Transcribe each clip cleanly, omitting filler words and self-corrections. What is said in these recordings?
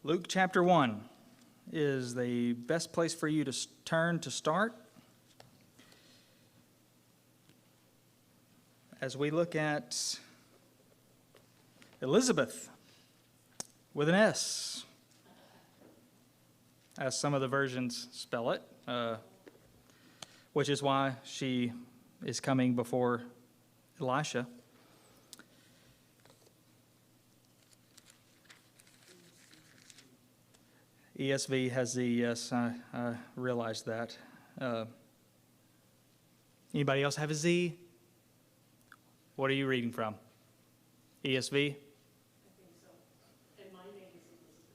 Luke chapter 1 is the best place for you to turn to start as we look at Elisabeth with an S, as some of the versions spell it, which is why she is coming before Elisha. ESV has the S, I realized that. Anybody else have a Z? What are you reading from? ESV? I think so. And my name is Elisabeth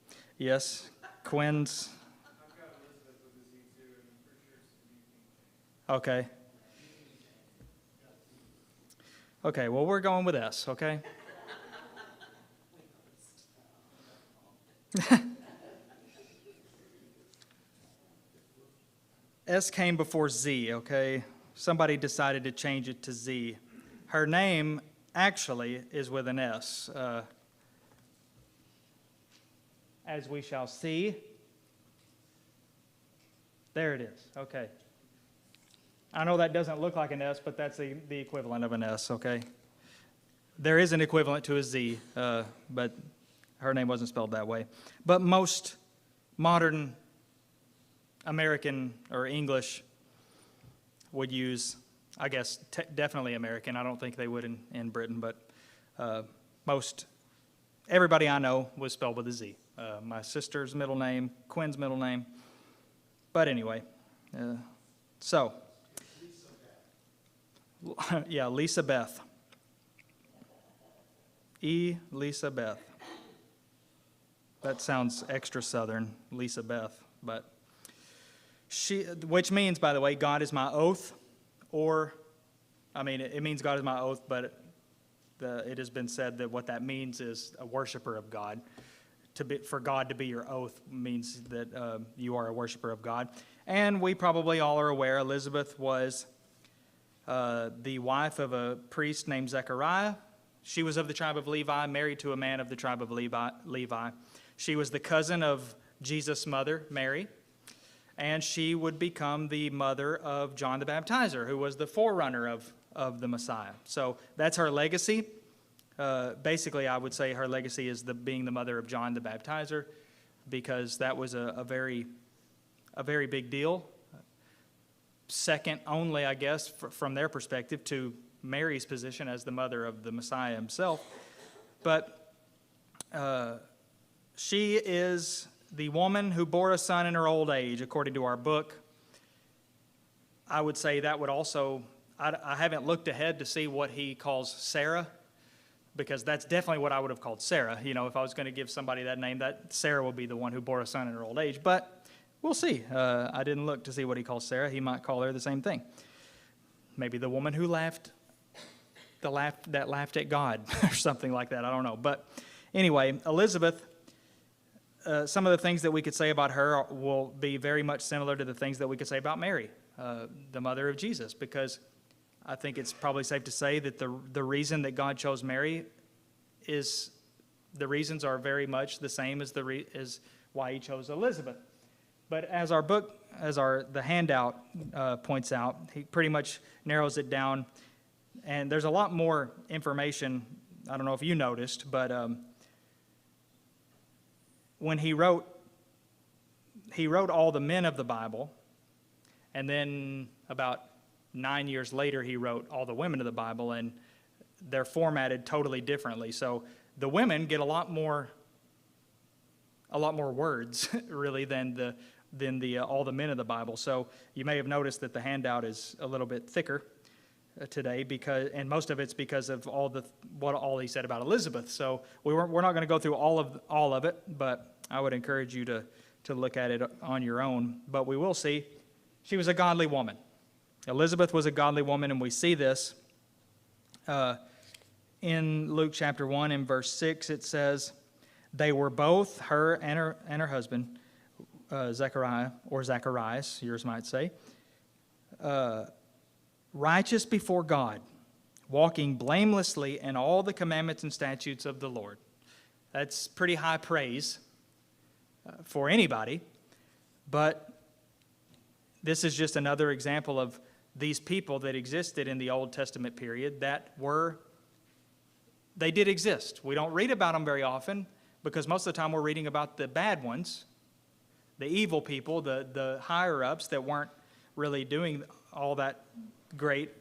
with a Z. Yes. Quinn's? I've got Elisabeth with a Z too, and I'm pretty sure it's the Okay. Okay, well, we're going with S, okay? S came before Z, okay? Somebody decided to change it to Z. Her name actually is with an S. As we shall see. There it is, okay. I know that doesn't look like an S, but that's the equivalent of an S, okay? There is an equivalent to a Z, but her name wasn't spelled that way. But most modern American or English would use, I guess, definitely American. I don't think they would in Britain, but everybody I know was spelled with a Z. My sister's middle name, Quinn's middle name. But anyway, so, yeah, Elisabeth. Elisabeth. That sounds extra southern, Elisabeth, but which means, by the way, God is my oath, it means God is my oath, but it has been said that what that means is a worshiper of God. For God to be your oath means that you are a worshiper of God. And we probably all are aware Elisabeth was the wife of a priest named Zechariah. She was of the tribe of Levi, married to a man of the tribe of Levi. She was the cousin of Jesus' mother, Mary. And she would become the mother of John the Baptizer, who was the forerunner of the Messiah. So that's her legacy. Basically, I would say her legacy is being the mother of John the Baptizer, because that was a very big deal. Second only, I guess, from their perspective, to Mary's position as the mother of the Messiah himself. But she is the woman who bore a son in her old age, according to our book. I would say that would also, I haven't looked ahead to see what he calls Sarah, because that's definitely what I would have called Sarah. You know, if I was going to give somebody that name, that Sarah would be the one who bore a son in her old age. But we'll see. I didn't look to see what he calls Sarah. He might call her the same thing. Maybe the woman who laughed at God or something like that. I don't know. But anyway, Elisabeth, some of the things that we could say about her will be very much similar to the things that we could say about Mary, the mother of Jesus, because I think it's probably safe to say that the reason that God chose Mary is, the reasons are very much the same as why he chose Elisabeth. But as our book, the handout points out, he pretty much narrows it down, and there's a lot more information. I don't know if you noticed, but when he wrote all the men of the Bible, and then about 9 years later he wrote all the women of the Bible, and they're formatted totally differently. So the women get a lot more words really than all the men of the Bible. So you may have noticed that the handout is a little bit thicker today, and most of it's because of all he said about Elisabeth. So we're not going to go through all of it, but I would encourage you to look at it on your own. But we will see she was a godly woman. Elisabeth was a godly woman, and we see this in Luke chapter 1 in verse 6. It says, they were both, her and her husband, Zechariah, or Zacharias, yours might say, righteous before God, walking blamelessly in all the commandments and statutes of the Lord. That's pretty high praise for anybody. But this is just another example of these people that existed in the Old Testament period they did exist. We don't read about them very often because most of the time we're reading about the bad ones, the evil people, the higher-ups that weren't really doing all that great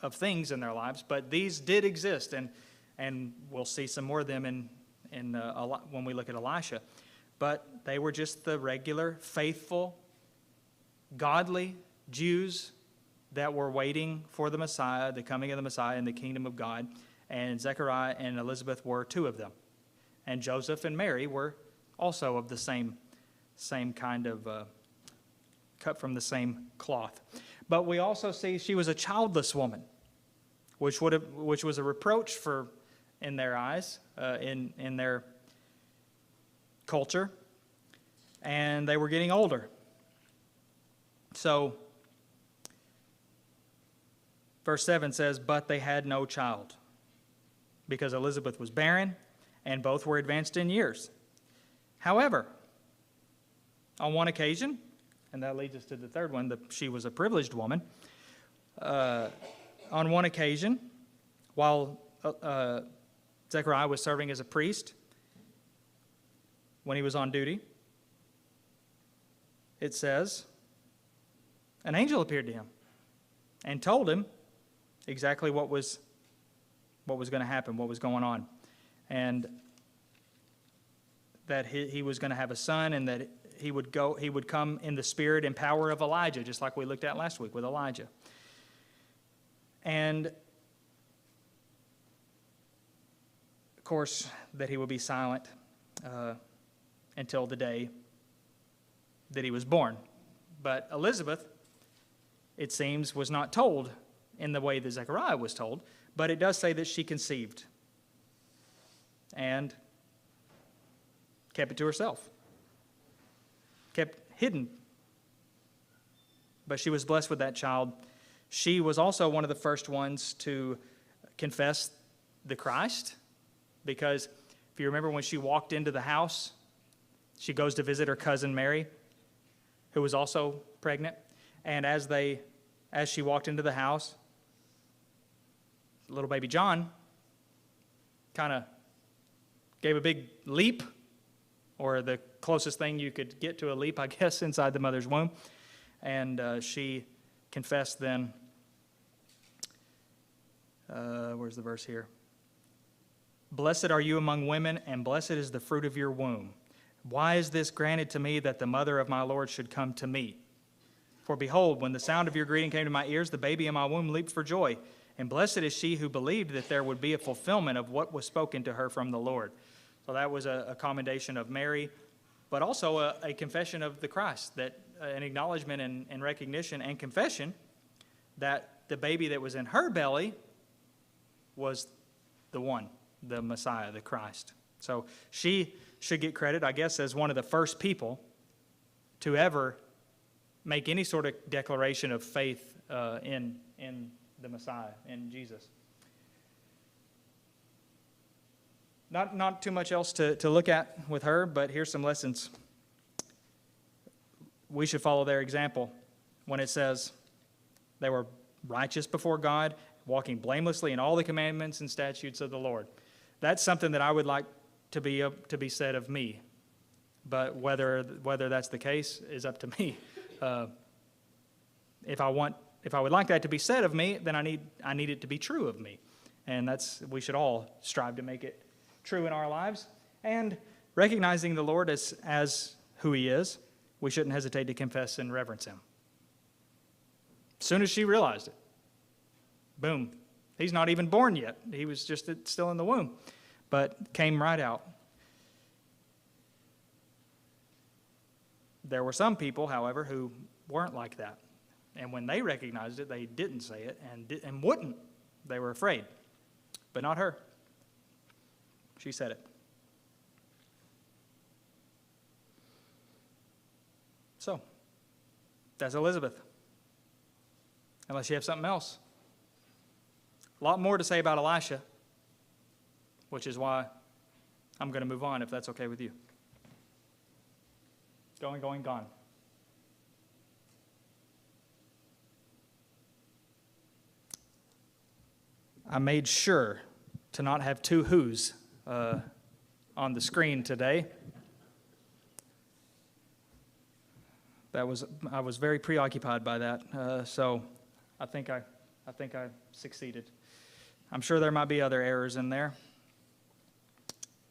of things in their lives. But these did exist, and we'll see some more of them when we look at Elisha. But they were just the regular, faithful, godly Jews that were waiting for the Messiah, the coming of the Messiah in the kingdom of God. And Zechariah and Elisabeth were two of them. And Joseph and Mary were also of the same kind of cut from the same cloth. But we also see she was a childless woman, which was a reproach in their eyes, in their culture, and they were getting older. So, verse 7 says, "But they had no child, because Elisabeth was barren, and both were advanced in years. However, on one occasion," and that leads us to the third one, she was a privileged woman. On one occasion, while Zechariah was serving as a priest, when he was on duty, it says, an angel appeared to him and told him exactly what was going to happen, what was going on, and that he was going to have a son, and that he would come in the spirit and power of Elijah, just like we looked at last week with Elijah. And of course, that he would be silent until the day that he was born. But Elisabeth, it seems, was not told in the way that Zechariah was told, but it does say that she conceived and kept it to herself, kept hidden. But she was blessed with that child. She was also one of the first ones to confess the Christ, because if you remember when she walked into the house, she goes to visit her cousin Mary, who was also pregnant. And as she walked into the house, little baby John kind of gave a big leap, or the closest thing you could get to a leap, I guess, inside the mother's womb. And she confessed then, where's the verse here? "Blessed are you among women, and blessed is the fruit of your womb. Why is this granted to me, that the mother of my Lord should come to me? For behold, when the sound of your greeting came to my ears, the baby in my womb leaped for joy. And blessed is she who believed that there would be a fulfillment of what was spoken to her from the Lord." So that was a commendation of Mary, but also a confession of the Christ, that an acknowledgement and recognition and confession that the baby that was in her belly was the one, the Messiah, the Christ. So she should get credit, I guess, as one of the first people to ever make any sort of declaration of faith in the Messiah, in Jesus. Not too much else to look at with her, but here's some lessons. We should follow their example when it says they were righteous before God, walking blamelessly in all the commandments and statutes of the Lord. That's something that I would like to be said of me, but whether that's the case is up to me. If I would like that to be said of me, then I need it to be true of me, and we should all strive to make it true in our lives. And recognizing the Lord as who He is, we shouldn't hesitate to confess and reverence Him. As soon as she realized it, boom, He's not even born yet. He was just still in the womb, but came right out. There were some people, however, who weren't like that. And when they recognized it, they didn't say it and wouldn't. They were afraid. But not her. She said it. So, that's Elisabeth. Unless you have something else. A lot more to say about Elisha, which is why I'm going to move on, if that's okay with you. Going, gone. I made sure to not have two who's on the screen today. I was very preoccupied by that, so I think I succeeded. I'm sure there might be other errors in there.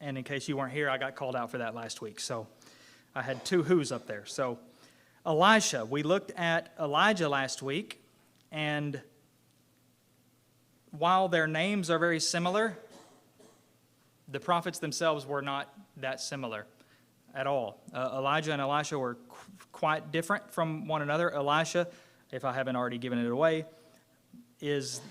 And in case you weren't here, I got called out for that last week. So I had two who's up there. So Elisha, we looked at Elijah last week, and while their names are very similar, the prophets themselves were not that similar at all. Elijah and Elisha were quite different from one another. Elisha, if I haven't already given it away, was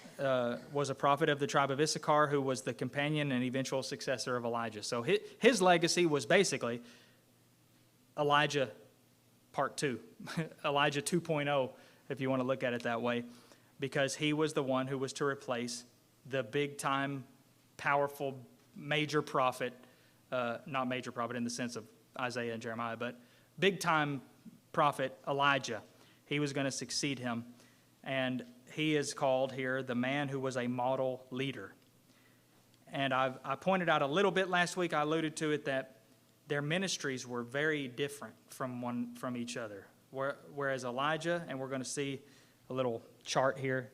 a prophet of the tribe of Issachar who was the companion and eventual successor of Elijah. So his legacy was basically Elijah Part 2, Elijah 2.0, if you want to look at it that way, because he was the one who was to replace the big-time, powerful, major prophet, not major prophet in the sense of Isaiah and Jeremiah, but big-time prophet Elijah. He was going to succeed him, and he is called here the man who was a model leader. And I pointed out a little bit last week, I alluded to it, that their ministries were very different from each other. Whereas Elijah, and we're going to see a little chart here,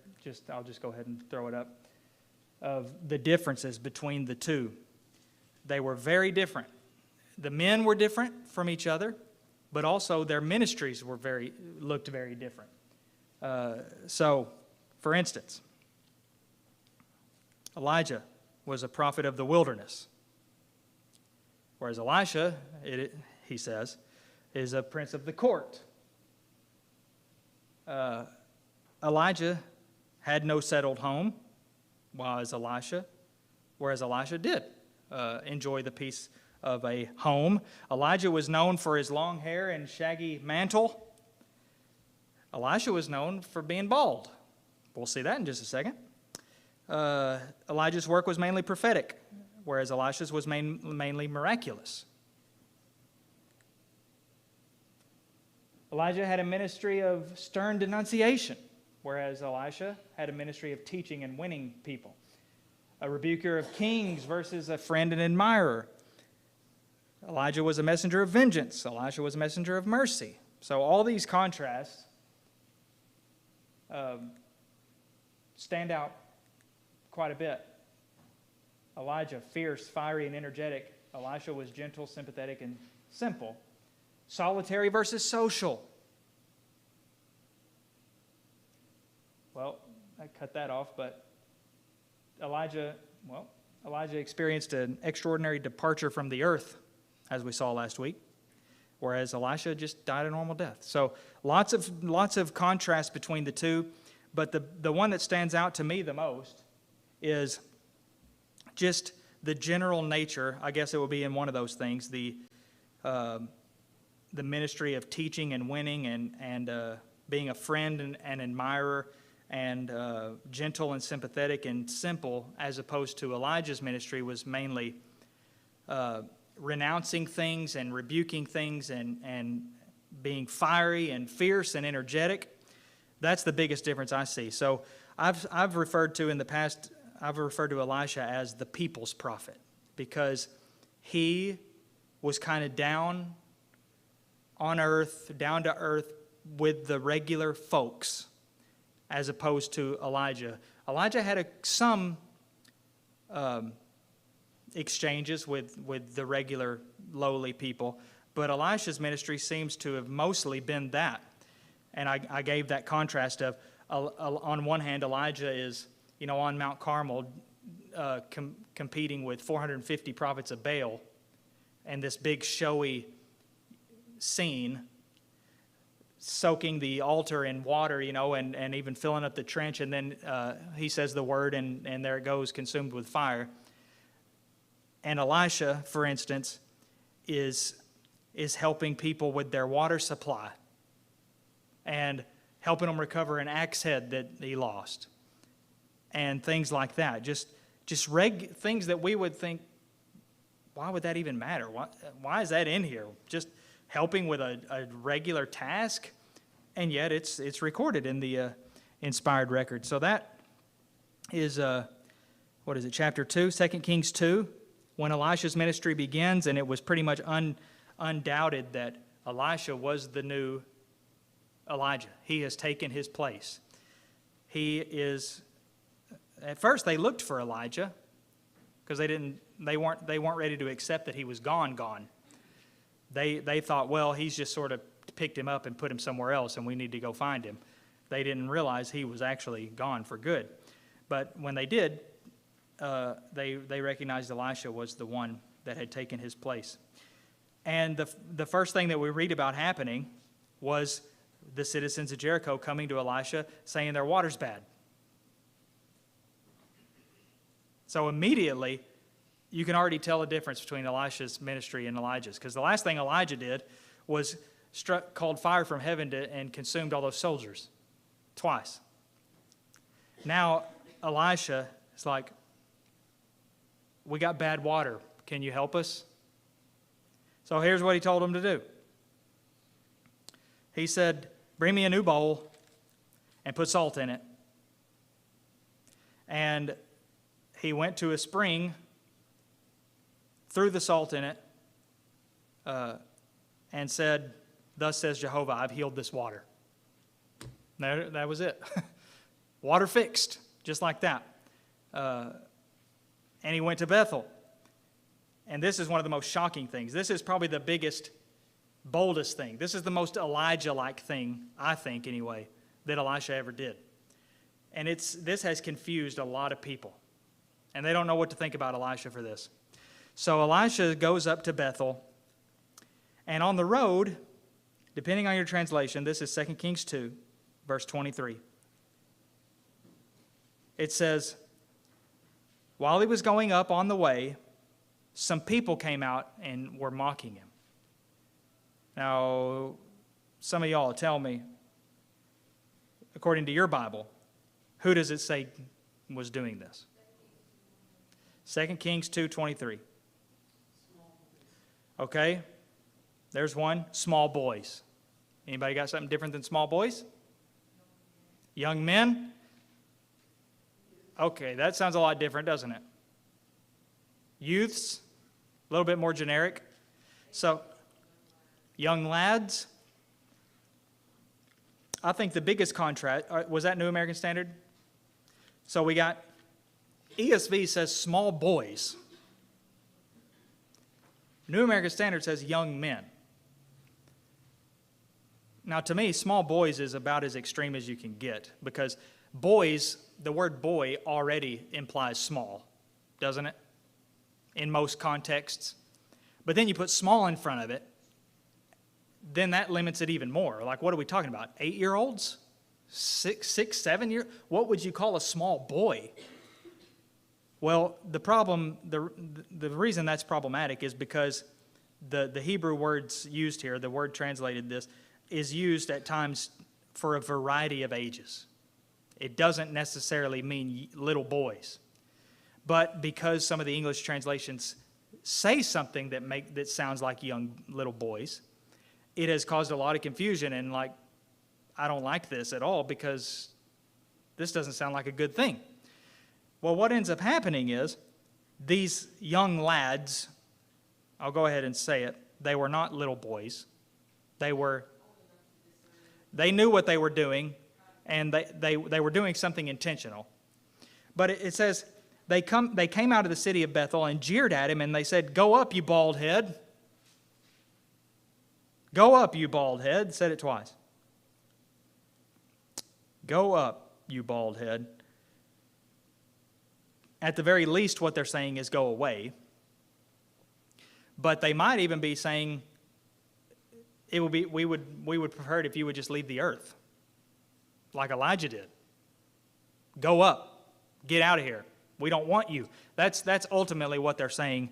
I'll just go ahead and throw it up, of the differences between the two. They were very different. The men were different from each other, but also their ministries looked very different. So, for instance, Elijah was a prophet of the wilderness, whereas Elisha, he says, is a prince of the court. Elijah had no settled home, whereas Elisha did enjoy the peace of a home. Elijah was known for his long hair and shaggy mantle. Elisha was known for being bald. We'll see that in just a second. Elijah's work was mainly prophetic, whereas Elisha's was mainly miraculous. Elijah had a ministry of stern denunciation, whereas Elisha had a ministry of teaching and winning people. A rebuker of kings versus a friend and admirer. Elijah was a messenger of vengeance. Elisha was a messenger of mercy. So all these contrasts stand out quite a bit. Elijah, fierce, fiery, and energetic. Elisha was gentle, sympathetic, and simple. Solitary versus social. Well, I cut that off, but Elijah experienced an extraordinary departure from the earth, as we saw last week, whereas Elisha just died a normal death. So lots of contrast between the two, but the one that stands out to me the most is just the general nature. I guess it will be in one of those things, the ministry of teaching and winning and being a friend and admirer and gentle and sympathetic and simple, as opposed to Elijah's ministry was mainly renouncing things and rebuking things and being fiery and fierce and energetic. That's the biggest difference I see. So I've referred to Elisha as the people's prophet, because he was kind of down to earth with the regular folks, as opposed to Elijah. Elijah had some exchanges with the regular lowly people, but Elisha's ministry seems to have mostly been that. And I gave that contrast of, on one hand, Elijah is, on Mount Carmel competing with 450 prophets of Baal and this big showy scene, soaking the altar in water, and even filling up the trench, and then he says the word, and there it goes, consumed with fire. And Elisha, for instance, is helping people with their water supply and helping them recover an axe head that he lost, and things like that. Just things that we would think, why would that even matter? Why is that in here? Just helping with a regular task, and yet it's recorded in the inspired record. So that is, chapter 2, 2 Kings 2, when Elisha's ministry begins, and it was pretty much undoubted that Elisha was the new Elijah. He has taken his place. He is, at first they looked for Elijah because they weren't ready to accept that he was gone. They thought, well, he's just sort of picked him up and put him somewhere else, and we need to go find him. They didn't realize he was actually gone for good. But when they did, they recognized Elisha was the one that had taken his place. And the first thing that we read about happening was the citizens of Jericho coming to Elisha saying their water's bad. So immediately, you can already tell the difference between Elisha's ministry and Elijah's. Because the last thing Elijah did was called fire from heaven and consumed all those soldiers twice. Now, Elisha is like, we got bad water. Can you help us? So here's what he told them to do. He said, bring me a new bowl and put salt in it. And he went to a spring, threw the salt in it, and said, thus says Jehovah, I've healed this water. That was it. Water fixed, just like that. And he went to Bethel. And this is one of the most shocking things. This is probably the biggest, boldest thing. This is the most Elijah-like thing, I think anyway, that Elisha ever did. And this has confused a lot of people. And they don't know what to think about Elisha for this. So Elisha goes up to Bethel. And on the road, depending on your translation, this is 2 Kings 2, verse 23. It says, while he was going up on the way, some people came out and were mocking him. Now, some of y'all tell me, according to your Bible, who does it say was doing this? 2 Kings 2:23. Okay, there's one. Small boys. Anybody got something different than small boys? Young men? Okay, that sounds a lot different, doesn't it? Youths? A little bit more generic. So, young lads? I think the biggest contrast, was that New American Standard? So we got, ESV says small boys. New American Standard says young men. Now, to me, small boys is about as extreme as you can get, because boys, the word boy already implies small, doesn't it? In most contexts. But then you put small in front of it, then that limits it even more. Like, what are we talking about? 8-year-olds? 6, 7-year? What would you call a small boy? Well, the problem, the reason that's problematic is because the Hebrew words used here, the word translated this, is used at times for a variety of ages. It doesn't necessarily mean little boys. But because some of the English translations say something that sounds like young little boys, it has caused a lot of confusion, and like, I don't like this at all because this doesn't sound like a good thing. Well, what ends up happening is these young lads, I'll go ahead and say it, they were not little boys. They knew what they were doing, and they were doing something intentional. But it says they came out of the city of Bethel and jeered at him, and they said, "Go up, you bald head. Go up, you bald head." Said it twice. Go up, you bald head. At the very least, what they're saying is go away. But they might even be saying, we would prefer it if you would just leave the earth, like Elijah did. Go up, get out of here. We don't want you. That's ultimately what they're saying.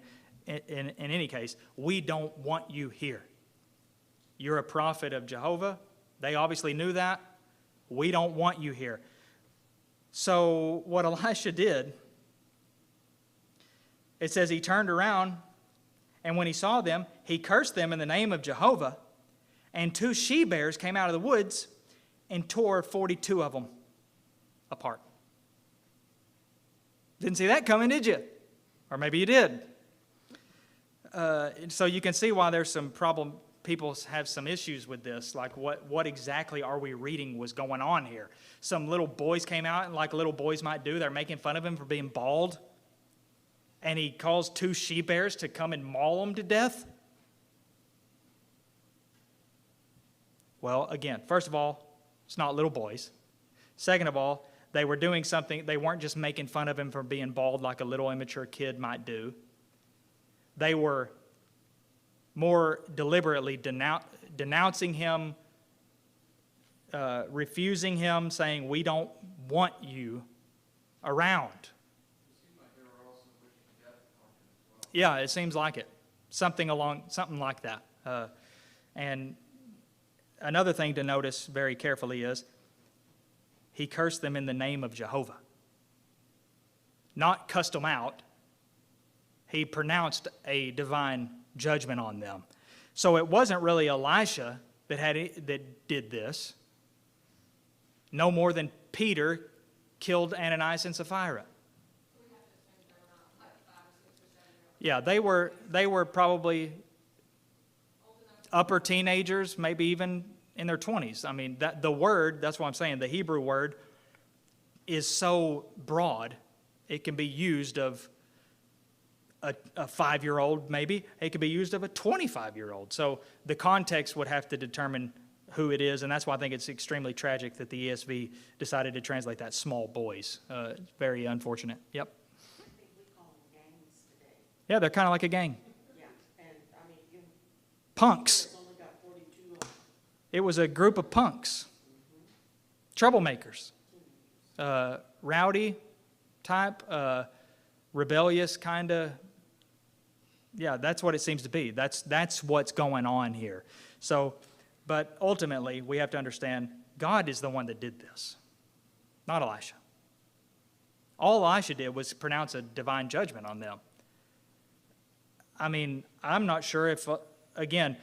In any case, we don't want you here. You're a prophet of Jehovah. They obviously knew that. We don't want you here. So what Elisha did, it says he turned around, and when he saw them, he cursed them in the name of Jehovah And 2 she-bears came out of the woods and tore 42 of them apart. Didn't see that coming, did you? Or maybe you did. So you can see why there's some problem. People have some issues with this. Like, what exactly are we reading was going on here? Some little boys came out, and like little boys might do, they're making fun of him for being bald. And he calls 2 she-bears to come and maul him to death? Well, again, first of all, it's not little boys. Second of all, they were doing something. They weren't just making fun of him for being bald like a little immature kid might do. They were more deliberately denouncing him, refusing him, saying, we don't want you around. It seemed like they were also wishing death upon him as well. Yeah, it seems like it. Something like that. And another thing to notice very carefully is he cursed them in the name of Jehovah. Not cussed them out. He pronounced a divine judgment on them. So it wasn't really Elisha that did this. No more than Peter killed Ananias and Sapphira. Yeah, they were probably upper teenagers, maybe even in their 20s. I mean, that's what I'm saying, the Hebrew word is so broad, it can be used of a 5-year-old maybe. It could be used of a 25-year-old. So the context would have to determine who it is, and that's why I think it's extremely tragic that the ESV decided to translate that small boys. It's very unfortunate. Yep. I think we call them gangs today. Yeah, they're kind of like a gang. Yeah, and I mean, Punks. There's only got 42 of them. It was a group of punks. Troublemakers. Rowdy type, rebellious kind of. Yeah, that's what it seems to be. That's what's going on here. So, but ultimately, we have to understand God is the one that did this, not Elisha. All Elisha did was pronounce a divine judgment on them. I mean, I'm not sure if, again,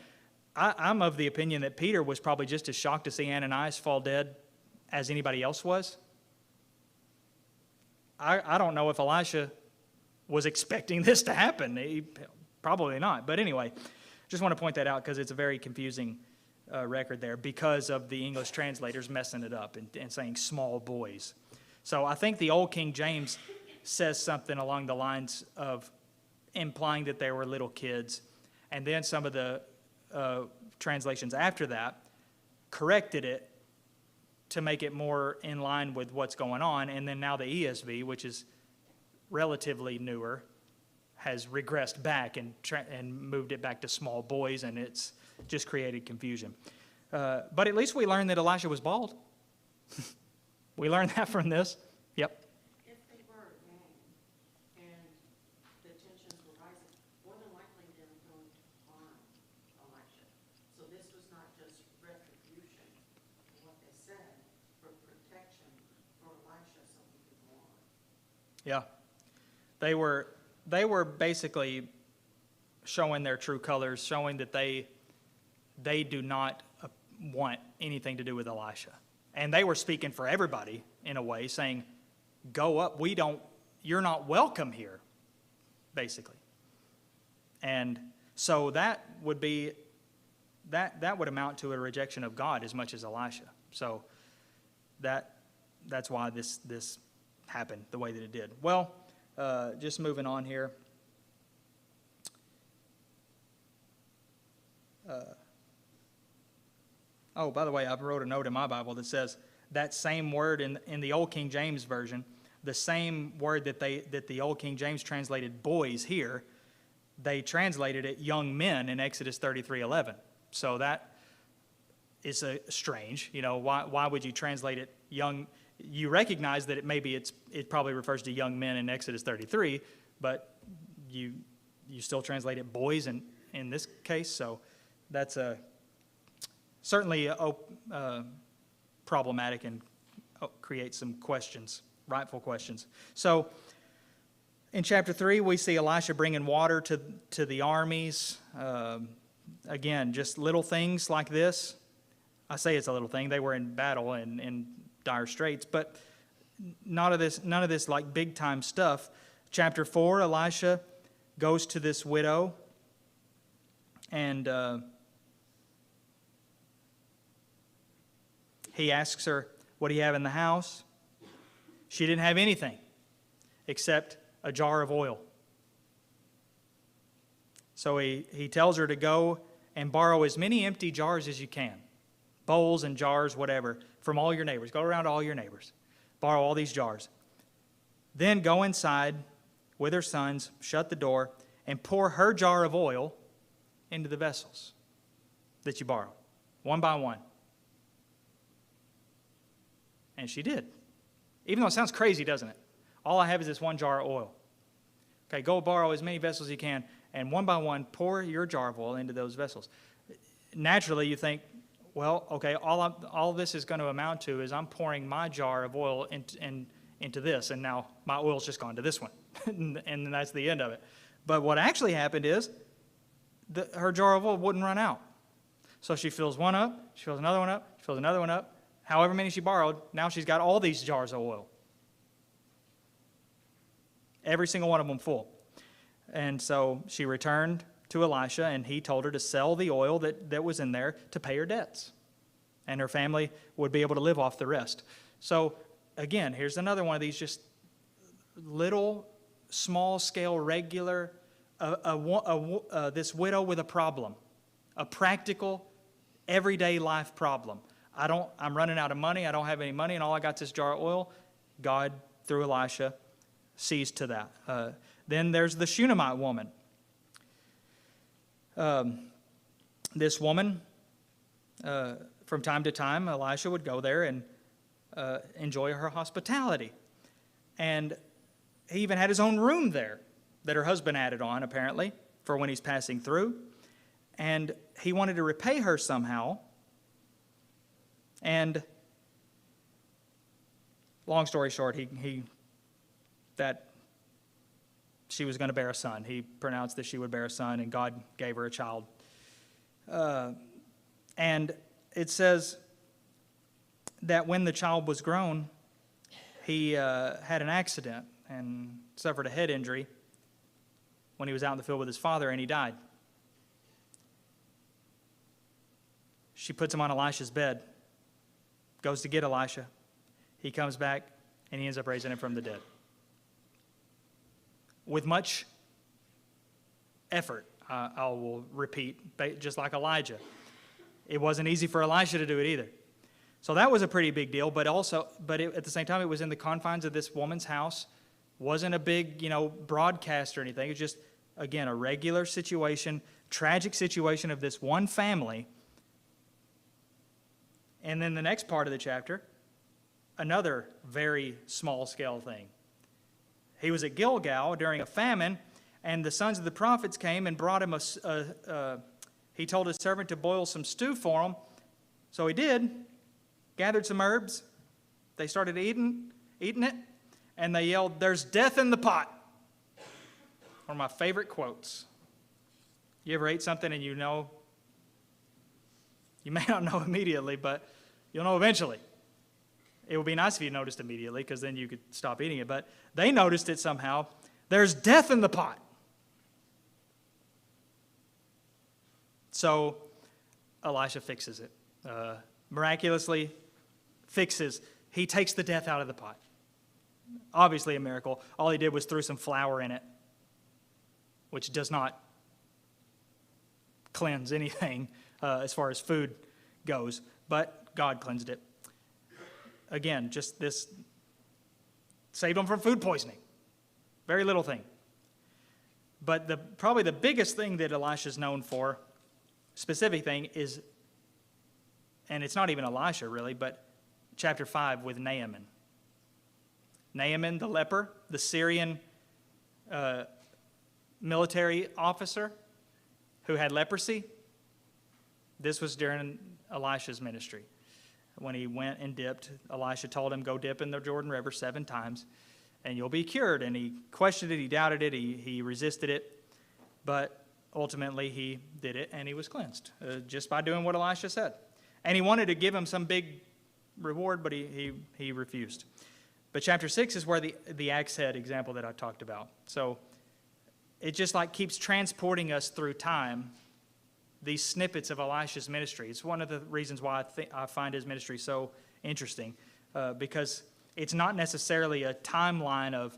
I'm of the opinion that Peter was probably just as shocked to see Ananias fall dead as anybody else was. I don't know if Elisha was expecting this to happen. Probably not. But anyway, just want to point that out because it's a very confusing record there because of the English translators messing it up and saying small boys. So I think the Old King James says something along the lines of implying that they were little kids. And then some of the translations after that corrected it to make it more in line with what's going on. And then now the ESV, which is relatively newer, has regressed back and moved it back to small boys, and it's just created confusion. But at least we learned that Elisha was bald. We learned that from this. Yep. If they were a gang and the tensions were rising, more than likely they were going to harm Elisha. So this was not just retribution for what they said, but protection for Elisha so he could go on. Yeah. They were basically showing their true colors, showing that they do not want anything to do with Elisha. And they were speaking for everybody in a way, saying, go up, you're not welcome here, basically. And so that would be, that would amount to a rejection of God as much as Elisha. So that's why this happened the way that it did. Well, just moving on here. Oh, by the way, I wrote a note in my Bible that says that same word in the Old King James Version, the same word that the Old King James translated boys here, they translated it young men in Exodus 33:11. So that is strange. You know, why would you translate it young? You recognize that it probably refers to young men in Exodus 33, but you still translate it boys in this case. So that's certainly problematic and creates some questions, rightful questions. So in chapter 3, we see Elisha bringing water to the armies, again, just little things like this. I say it's a little thing. They were in battle and in dire straits, but none of this like big time stuff. Chapter 4, Elisha goes to this widow and he asks her, "What do you have in the house?" She didn't have anything except a jar of oil. So he tells her to go and borrow as many empty jars as you can, bowls and jars, whatever, from all your neighbors. Go around to all your neighbors. Borrow all these jars. Then go inside with her sons, shut the door, and pour her jar of oil into the vessels that you borrow, one by one. And she did. Even though it sounds crazy, doesn't it? All I have is this one jar of oil. Okay, go borrow as many vessels as you can, and one by one, pour your jar of oil into those vessels. Naturally, you think, well, okay, all this is going to amount to is I'm pouring my jar of oil into this, and now my oil's just gone to this one, and that's the end of it. But what actually happened is her jar of oil wouldn't run out. So she fills one up, she fills another one up, she fills another one up. However many she borrowed, now she's got all these jars of oil. Every single one of them full. And so she returned to Elisha, and he told her to sell the oil that was in there to pay her debts. And her family would be able to live off the rest. So, again, here's another one of these just little, small-scale, regular, this widow with a problem, a practical, everyday life problem. I'm running out of money, I don't have any money, and all I got is this jar of oil. God, through Elisha, sees to that. Then there's the Shunammite woman. This woman, from time to time, Elisha would go there and enjoy her hospitality. And he even had his own room there that her husband added on, apparently, for when he's passing through. And he wanted to repay her somehow. And long story short, that she was going to bear a son. He pronounced that she would bear a son, and God gave her a child. And it says that when the child was grown, he had an accident and suffered a head injury when he was out in the field with his father, and he died. She puts him on Elisha's bed, goes to get Elisha. He comes back, and he ends up raising him from the dead. With much effort, I will repeat, just like Elijah. It wasn't easy for Elisha to do it either. So that was a pretty big deal, but at the same time, it was in the confines of this woman's house. Wasn't a big, broadcast or anything. It was just, again, a regular situation, tragic situation of this one family. And then the next part of the chapter, another very small-scale thing. He was at Gilgal during a famine, and the sons of the prophets came and brought him he told his servant to boil some stew for him. So he did, gathered some herbs. They started eating it, and they yelled, "There's death in the pot." One of my favorite quotes. You ever ate something and you may not know immediately, but you'll know eventually. It would be nice if you noticed immediately, because then you could stop eating it. But they noticed it somehow. There's death in the pot. So Elisha fixes it. Miraculously fixes. He takes the death out of the pot. Obviously a miracle. All he did was threw some flour in it, which does not cleanse anything as far as food goes. But God cleansed it. Again, just this saved them from food poisoning. Very little thing. But probably the biggest thing that Elisha's known for, specific thing, is, and it's not even Elisha really, but chapter 5 with Naaman. Naaman, the leper, the Syrian military officer who had leprosy. This was during Elisha's ministry. When he went and dipped, Elisha told him, "Go dip in the Jordan River 7 times, and you'll be cured." And he questioned it, he doubted it, he resisted it. But ultimately he did it and he was cleansed just by doing what Elisha said. And he wanted to give him some big reward, but he refused. But chapter 6 is where the axe head example that I talked about. So it just like keeps transporting us through time, these snippets of Elisha's ministry. It's one of the reasons why I find his ministry so interesting, because it's not necessarily a timeline of,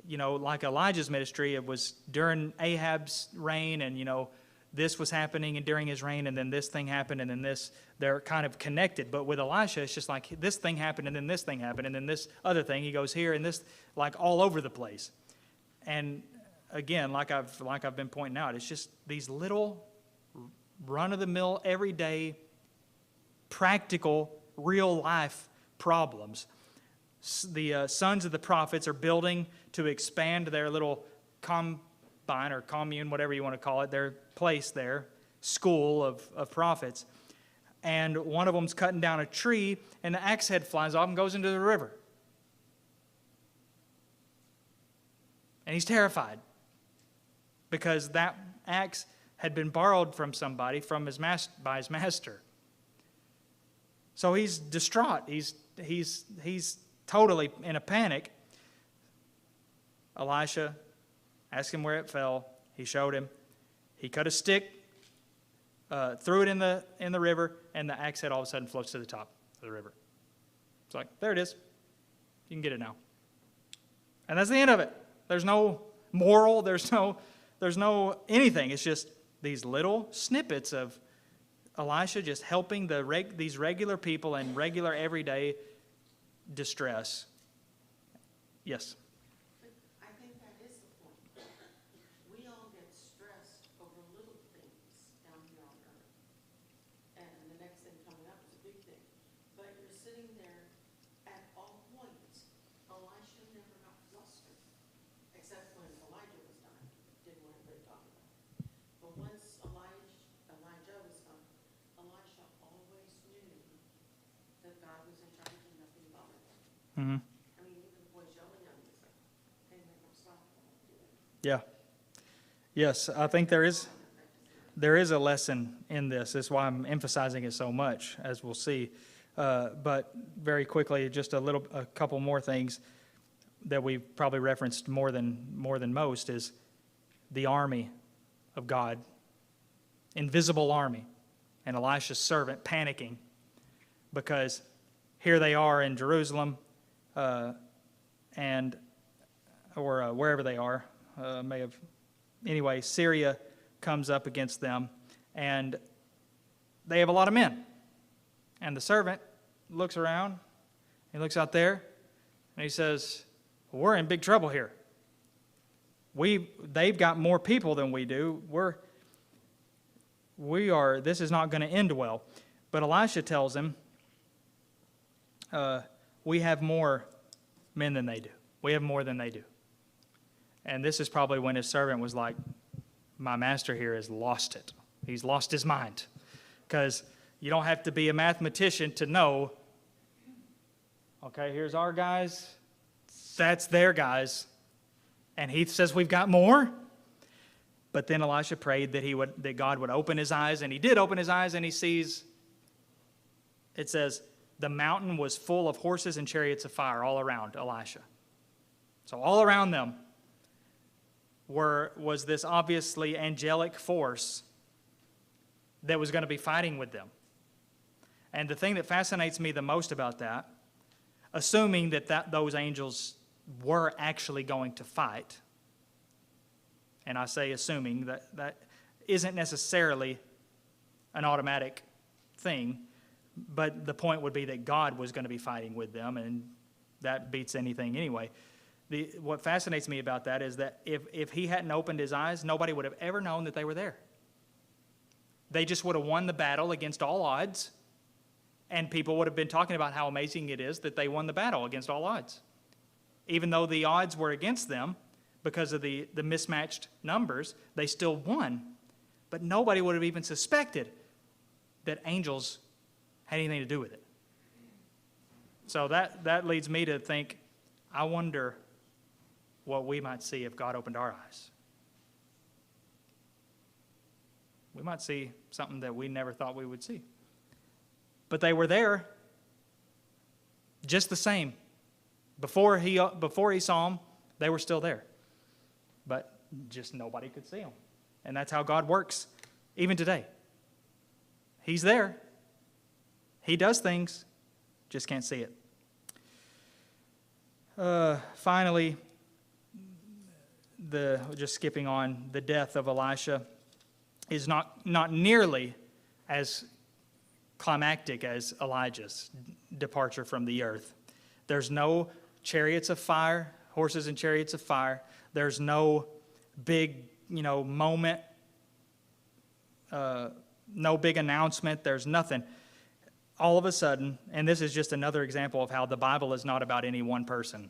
like Elijah's ministry. It was during Ahab's reign, and, this was happening and during his reign, and then this thing happened, and then this. They're kind of connected. But with Elisha, it's just like this thing happened, and then this thing happened, and then this other thing. He goes here and this, like all over the place. And again, like I've been pointing out, it's just these little run-of-the-mill, everyday, practical, real-life problems. The sons of the prophets are building to expand their little combine or commune, whatever you want to call it, their place there, school of prophets. And one of them's cutting down a tree, and the axe head flies off and goes into the river. And he's terrified because that axe had been borrowed from somebody by his master. So he's distraught. He's totally in a panic. Elisha asked him where it fell. He showed him. He cut a stick, threw it in the river, and the axe head all of a sudden floats to the top of the river. It's like, there it is. You can get it now. And that's the end of it. There's no moral. There's no anything. It's just these little snippets of Elisha just helping these regular people in regular everyday distress. Yes? But I think that is the point. We all get stressed over little things down here on earth. And the next thing coming up is a big thing. But you're sitting there at all points. Elisha never got flustered, except when Elijah was dying. Didn't want anybody to talk about it. But once Elijah was gone, Elisha always knew that God was in charge and nothing bothered him. Mm-hmm. I mean, even the boys yelling at him, he's like, hey, make them stop. Yeah. Yes, I think there is a lesson in this. That's why I'm emphasizing it so much, as we'll see. But very quickly, just a couple more things that we've probably referenced more than most is the army of God, invisible army, and Elisha's servant panicking because here they are in Jerusalem, or wherever they are, anyway, Syria comes up against them, and they have a lot of men. And the servant looks around, he looks out there, and he says, we're in big trouble here. They've got more people than we do. This is not going to end well. But Elisha tells him, we have more men than they do. We have more than they do. And this is probably when his servant was like, my master here has lost it. He's lost his mind. Because you don't have to be a mathematician to know, okay, here's our guys, that's their guys. And he says we've got more. But then Elisha prayed that God would open his eyes, and he did open his eyes, and he sees, it says, the mountain was full of horses and chariots of fire all around Elisha. So all around them was this obviously angelic force that was going to be fighting with them. And the thing that fascinates me the most about that, assuming that those angels were actually going to fight, and I say assuming that isn't necessarily an automatic thing, but the point would be that God was going to be fighting with them, and that beats anything anyway. What fascinates me about that is that if he hadn't opened his eyes, nobody would have ever known that they were there. They just would have won the battle against all odds, and people would have been talking about how amazing it is that they won the battle against all odds. Even though the odds were against them because of the mismatched numbers, they still won. But nobody would have even suspected that angels had anything to do with it. So that leads me to think, I wonder what we might see if God opened our eyes. We might see something that we never thought we would see. But they were there just the same. Before he saw them, they were still there. But just nobody could see them. And that's how God works even today. He's there. He does things, just can't see it. Finally, just skipping on, the death of Elisha is not nearly as climactic as Elijah's departure from the earth. There's no chariots of fire, horses and chariots of fire. There's no big, moment, no big announcement. There's nothing. All of a sudden, and this is just another example of how the Bible is not about any one person.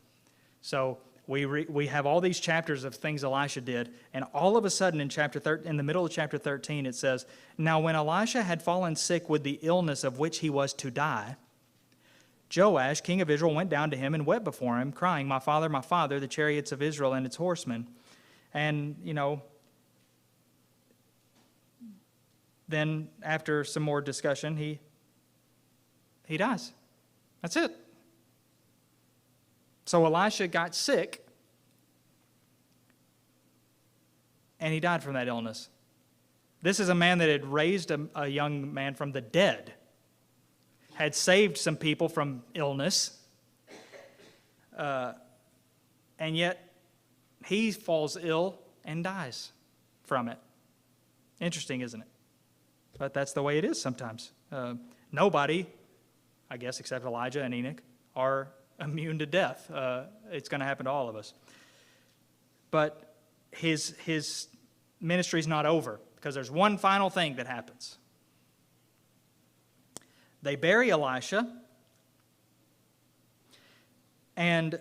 So we have all these chapters of things Elisha did, and all of a sudden in the middle of chapter 13, it says, "Now when Elisha had fallen sick with the illness of which he was to die, Joash, king of Israel, went down to him and wept before him, crying, 'My father, the chariots of Israel and its horsemen.'" And, then after some more discussion, he dies. That's it. So Elisha got sick, and he died from that illness. This is a man that had raised a young man from the dead, had saved some people from illness, and yet he falls ill and dies from it. Interesting, isn't it? But that's the way it is sometimes. Nobody, I guess, except Elijah and Enoch, are immune to death. It's going to happen to all of us. But his ministry is not over, because there's one final thing that happens. They bury Elisha, and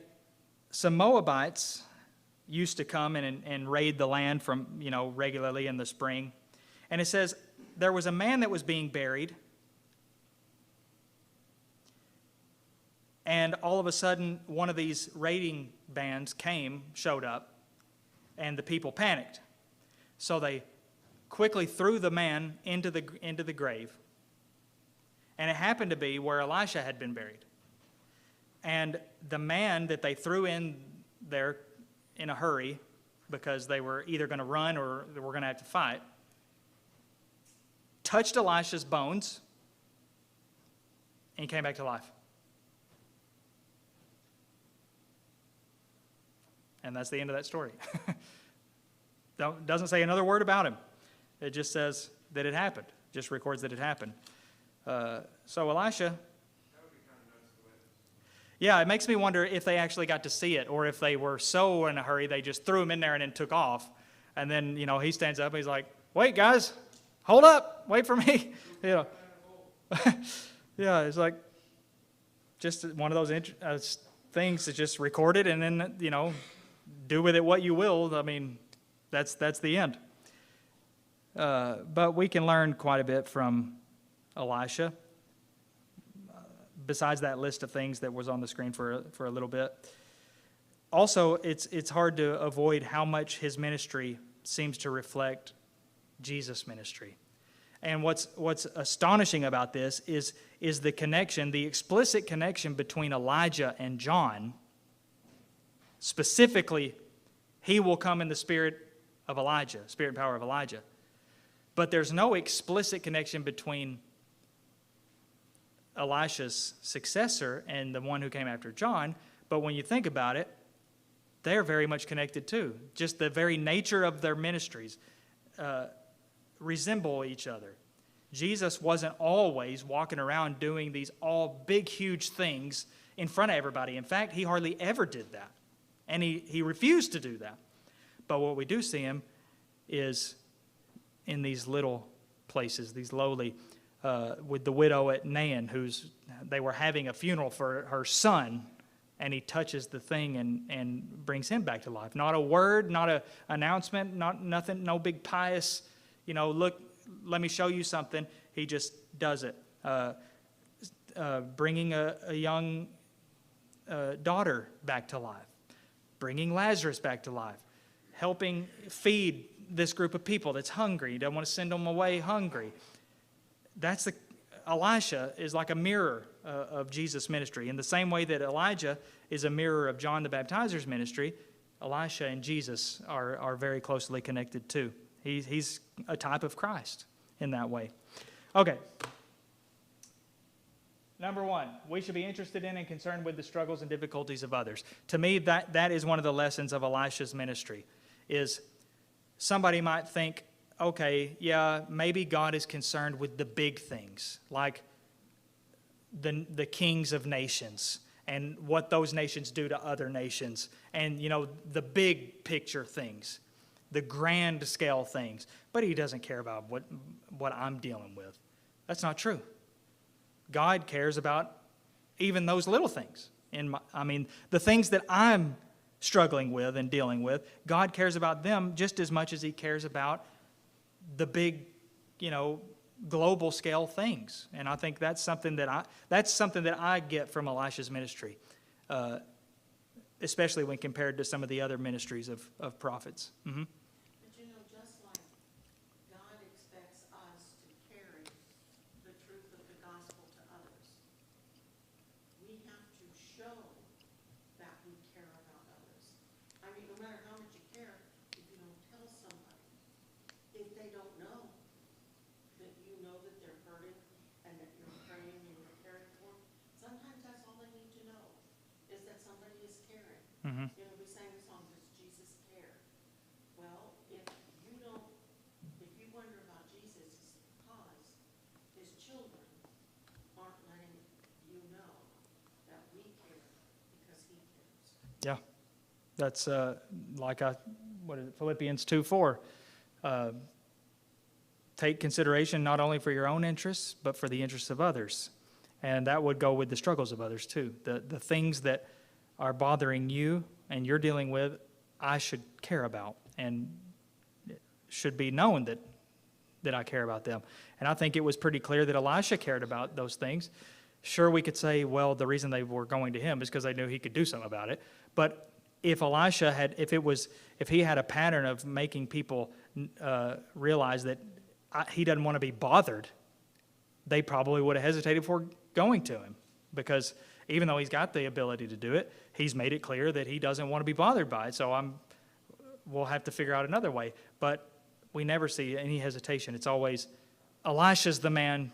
some Moabites used to come and raid the land from, regularly in the spring. And it says there was a man that was being buried, and all of a sudden one of these raiding bands showed up, and the people panicked. So they quickly threw the man into the grave. And it happened to be where Elisha had been buried. And the man that they threw in there in a hurry, because they were either going to run or they were going to have to fight, touched Elisha's bones, and he came back to life. And that's the end of that story. Doesn't say another word about him. It just says that it happened. Just records that it happened. So Elisha, That would be kind of nuts to witness. yeah, it makes me wonder if they actually got to see it, or if they were so in a hurry they just threw him in there and then took off. And then, he stands up and he's like, "Wait, guys, hold up, wait for me." Yeah, it's like just one of those things that's just recorded, and then, do with it what you will. I mean, that's the end. But we can learn quite a bit from Elisha, besides that list of things that was on the screen for a little bit. Also, it's hard to avoid how much his ministry seems to reflect Jesus' ministry. And what's astonishing about this is the connection, the explicit connection between Elijah and John. Specifically, he will come in the spirit of Elijah, spirit and power of Elijah. But there's no explicit connection between Elisha's successor and the one who came after John. But when you think about it, they're very much connected too. Just the very nature of their ministries resemble each other. Jesus wasn't always walking around doing these all big, huge things in front of everybody. In fact, he hardly ever did that. And he refused to do that. But what we do see him is in these little places, these lowly, with the widow at Nain, they were having a funeral for her son, and he touches the thing and brings him back to life. Not a word, not an announcement, nothing, no big pious, look, let me show you something. He just does it. Bringing a young daughter back to life. Bringing Lazarus back to life. Helping feed this group of people that's hungry. You don't want to send them away hungry. Elisha is like a mirror of Jesus' ministry. In the same way that Elijah is a mirror of John the Baptizer's ministry, Elisha and Jesus are very closely connected too. He's a type of Christ in that way. Okay. Number one, we should be interested in and concerned with the struggles and difficulties of others. To me, that is one of the lessons of Elisha's ministry, is somebody might think, okay, yeah, maybe God is concerned with the big things, like the kings of nations and what those nations do to other nations, and, the big picture things, the grand scale things. But he doesn't care about what I'm dealing with. That's not true. God cares about even those little things. The things that I'm struggling with and dealing with, God cares about them just as much as he cares about the big, global scale things. And I think that's something that I get from Elisha's ministry, especially when compared to some of the other ministries of prophets. Mm-hmm. But just like God expects us to carry the truth of the gospel to others, we have to show that we care about others. No matter how much you care, if you don't tell somebody, if they don't know that you know that they're hurting and that you're praying and you're caring for them, sometimes that's all they need to know, is that somebody is caring. Mm-hmm. We sang the song, Does Jesus Care? Well, if you wonder about Jesus, it's because his children aren't letting you know that we care because he cares. Yeah. That's Philippians 2:4. Take consideration not only for your own interests, but for the interests of others. And that would go with the struggles of others too. The things that are bothering you and you're dealing with, I should care about, and it should be known that I care about them. And I think it was pretty clear that Elisha cared about those things. Sure, we could say, well, the reason they were going to him is because they knew he could do something about it. But if Elisha if he had a pattern of making people realize that he doesn't want to be bothered, they probably would have hesitated before going to him, because even though he's got the ability to do it, he's made it clear that he doesn't want to be bothered by it. So we'll have to figure out another way. But we never see any hesitation. It's always Elisha's the man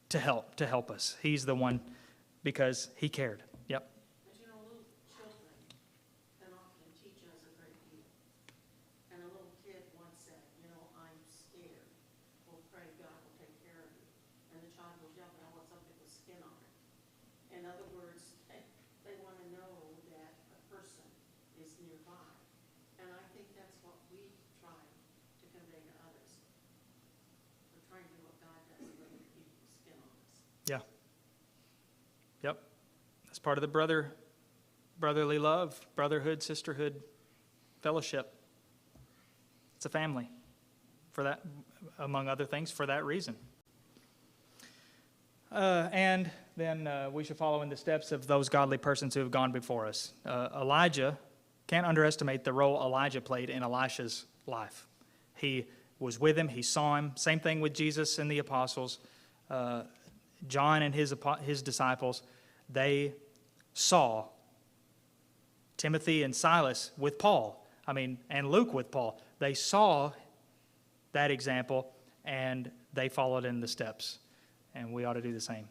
to help us. He's the one because he cared. Yep. But little children can often teach us a great deal. And a little kid once said, I'm scared. Well, pray God will take care of you. And the child goes, yeah, but I want something with skin on it. In other words, they want to know that a person is nearby. And I think that's what we try to convey to others. We're trying to do what God does, letting people with skin on us. Yeah. Yep. That's part of the brotherly love, brotherhood, sisterhood, fellowship. It's a family, for that, among other things, for that reason. And then we should follow in the steps of those godly persons who have gone before us. Elijah, can't underestimate the role Elijah played in Elisha's life. He was with him. He saw him. Same thing with Jesus and the apostles. John and his disciples, they saw Timothy and Silas with Paul. And Luke with Paul. They saw that example, and they followed in the steps. And we ought to do the same.